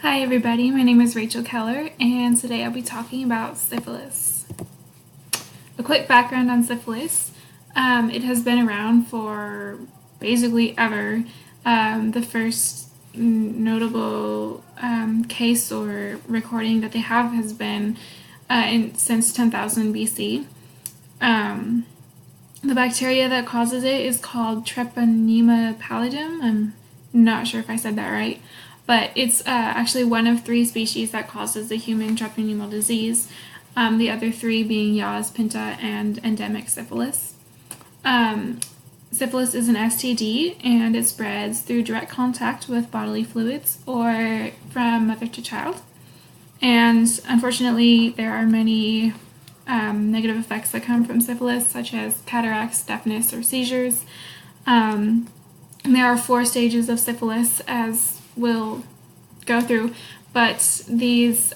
Hi everybody, my name is Rachel Keller, and today I'll be talking about syphilis. A quick background on syphilis. It has been around for basically ever. The first notable case or recording that they have has been since 10,000 BC. The bacteria that causes it is called Treponema pallidum. I'm not sure if I said that right, but it's actually one of 3 species that causes the human treponemal disease, the other 3 being Yas, Pinta, and endemic syphilis. Syphilis is an STD, and it spreads through direct contact with bodily fluids or from mother to child. And unfortunately, there are many negative effects that come from syphilis, such as cataracts, deafness, or seizures. And there are 4 stages of syphilis, as we'll go through, but these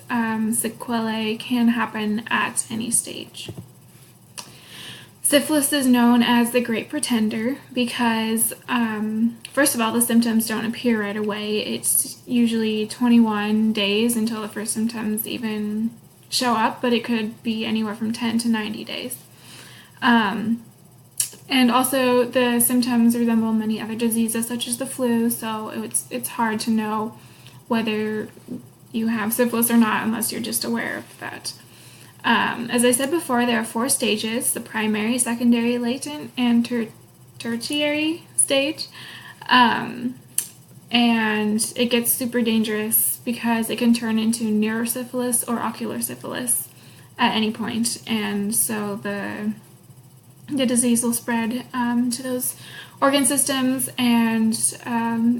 sequelae can happen at any stage. Syphilis is known as the Great Pretender because, first of all, the symptoms don't appear right away. It's usually 21 days until the first symptoms even show up, but it could be anywhere from 10 to 90 days. And also, the symptoms resemble many other diseases, such as the flu, so it's hard to know whether you have syphilis or not unless you're just aware of that. As I said before, there are 4 stages: the primary, secondary, latent, and tertiary stage. And it gets super dangerous because it can turn into neurosyphilis or ocular syphilis at any point. And so the disease will spread to those organ systems, and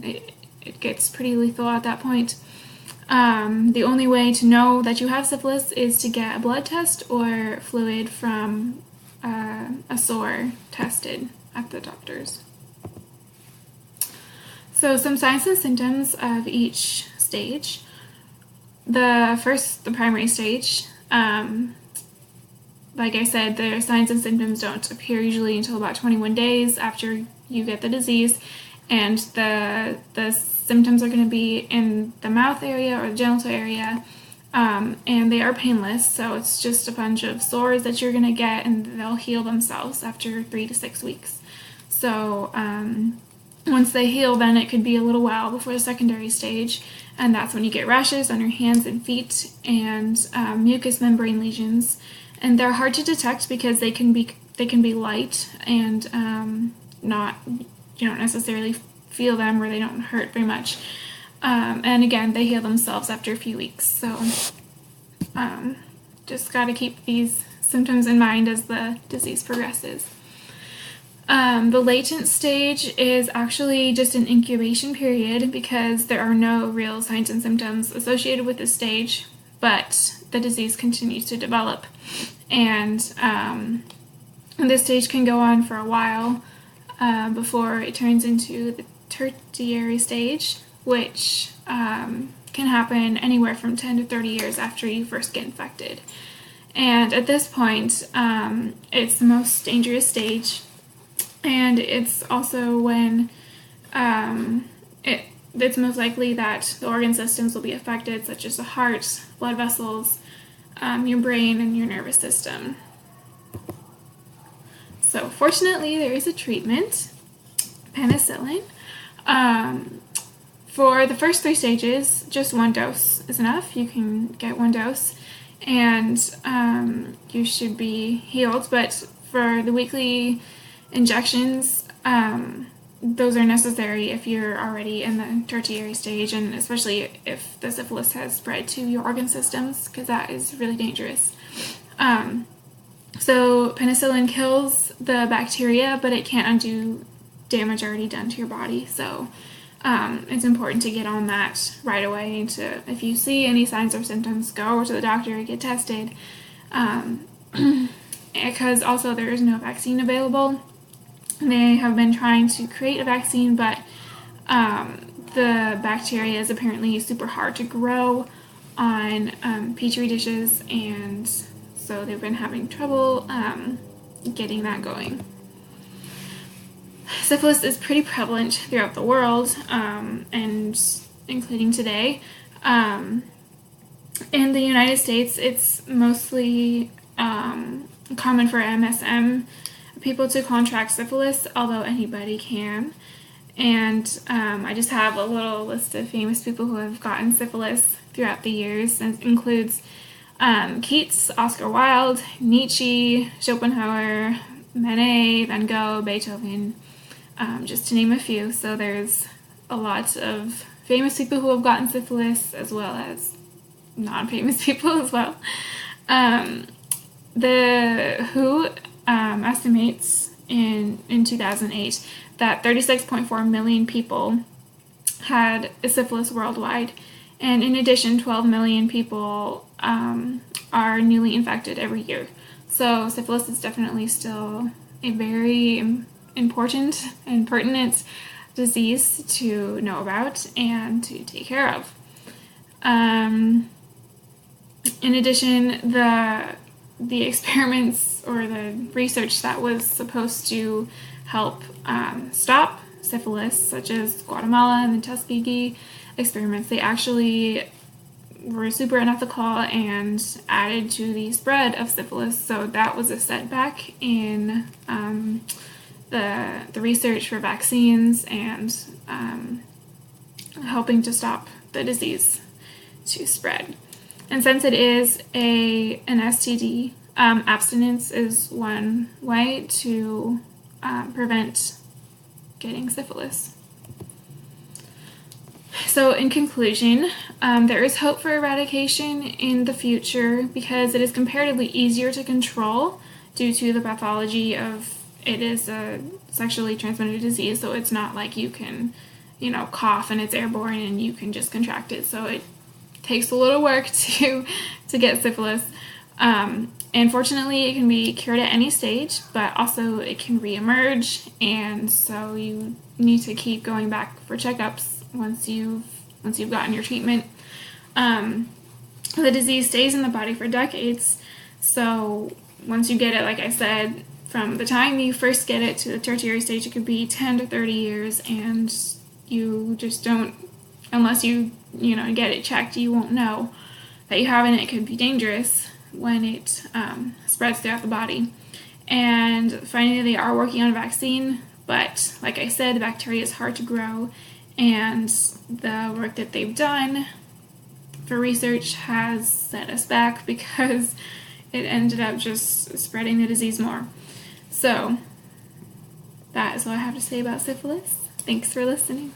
it gets pretty lethal at that point. The only way to know that you have syphilis is to get a blood test or fluid from a sore tested at the doctor's. So some signs and symptoms of each stage. The primary stage, like I said, the signs and symptoms don't appear usually until about 21 days after you get the disease, and the symptoms are going to be in the mouth area or the genital area, and they are painless, so it's just a bunch of sores that you're going to get, and they'll heal themselves after 3 to 6 weeks. So once they heal, then it could be a little while before the secondary stage, and that's when you get rashes on your hands and feet and mucous membrane lesions. And they're hard to detect because they can be light and you don't necessarily feel them, or they don't hurt very much. And again, they heal themselves after a few weeks. So just got to keep these symptoms in mind as the disease progresses. The latent stage is actually just an incubation period because there are no real signs and symptoms associated with this stage, but the disease continues to develop. And this stage can go on for a while before it turns into the tertiary stage, which can happen anywhere from 10 to 30 years after you first get infected. And at this point, it's the most dangerous stage, and it's also when it's most likely that the organ systems will be affected, such as the heart, blood vessels, your brain, and your nervous system. So fortunately, there is a treatment, penicillin. For the first 3 stages, just 1 dose is enough. You can get 1 dose, and you should be healed. But for the weekly injections, those are necessary if you're already in the tertiary stage, and especially if the syphilis has spread to your organ systems, because that is really dangerous. So penicillin kills the bacteria, but it can't undo damage already done to your body. So it's important to get on that right away. If you see any signs or symptoms, go to the doctor and get tested. Because also there is no vaccine available. They have been trying to create a vaccine, but the bacteria is apparently super hard to grow on petri dishes, and so they've been having trouble getting that going. Syphilis is pretty prevalent throughout the world, and including today. In the United States, it's mostly common for MSM people to contract syphilis, although anybody can. And I just have a little list of famous people who have gotten syphilis throughout the years. And it includes Keats, Oscar Wilde, Nietzsche, Schopenhauer, Manet, Van Gogh, Beethoven, just to name a few. So there's a lot of famous people who have gotten syphilis, as well as non-famous people as well. The WHO estimates in 2008 that 36.4 million people had syphilis worldwide, and in addition, 12 million people are newly infected every year. So syphilis is definitely still a very important and pertinent disease to know about and to take care of. In addition, the experiments or the research that was supposed to help stop syphilis, such as Guatemala and the Tuskegee experiments, they actually were super unethical and added to the spread of syphilis. So that was a setback in the research for vaccines and helping to stop the disease to spread. And since it is an STD, abstinence is one way to prevent getting syphilis. So in conclusion, there is hope for eradication in the future because it is comparatively easier to control due to the pathology of it is a sexually transmitted disease. So it's not like you can, cough and it's airborne and you can just contract it. So it takes a little work to get syphilis. And fortunately, it can be cured at any stage, but also it can reemerge, and so you need to keep going back for checkups once you've gotten your treatment. The disease stays in the body for decades, so once you get it, like I said, from the time you first get it to the tertiary stage, it could be 10 to 30 years, and you just don't, unless you get it checked, you won't know that you have it, and it could be dangerous when it spreads throughout the body. And finally, they are working on a vaccine, but like I said, the bacteria is hard to grow, and the work that they've done for research has set us back because it ended up just spreading the disease more. So that is all I have to say about syphilis. Thanks for listening.